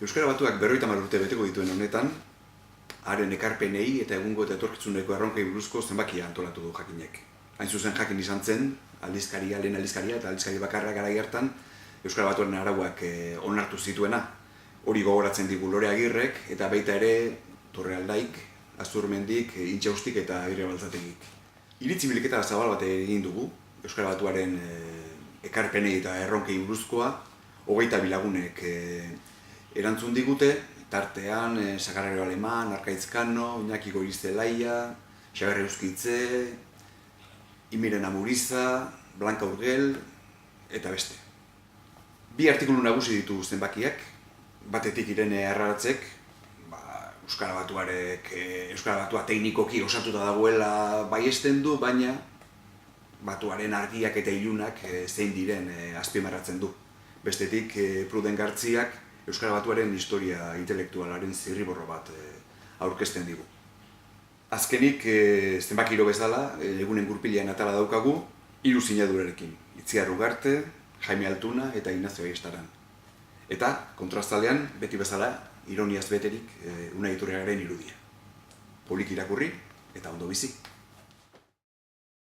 Euskara Batuak 50 urte beteko dituen honetan, haren ekarpenei eta egungo eta etorkizuneko erronkei buruzko zenbakia antolatu du jakinek. Hain zuzen jakin izan zen, lehen aldizkaria eta aldizkari bakarra garai hartan, Euskara Batuaren arauak onartu zituena. Hori gogoratzen digu Lore Agirrek eta baita ere Torrealdaik, Azurmendik, Intxaustik eta Agirre Baltzategik. Iritzi bilketa zabal bat egin dugu, Euskara Batuaren ekarpenei eta erronkei buruzkoa, 22 lagunek erantzun digute, tartean Sakarrero Aleman, Arkaitz Kano, Iñaki Goirizelaia, Xaber Euskitze, Imiren Amuriza, Blanca Urgel eta beste. Bi artikulu nagusi ditu zenbakiak, batetik Irene Arraratzek, Euskara Batua teknikoki osatuta dagoela baiesten du, baina Batuaren argiak eta ilunak zein diren azpimarratzen du. Bestetik Pruden Gartziak Euskara Batuaren historia intelektualaren zirriborro bat aurkezten digu. Azkenik, zenbakiro bezala, egunen gurpilean atala daukagu, 3 sinadurarekin. Itziar Ugarte, Jaime Altuna eta Ignacio Aiestaran. Eta, kontrastalean, beti bezala, ironiaz beterik, Unai Iturriagaren irudia. Poliki irakurri eta ondo bizi.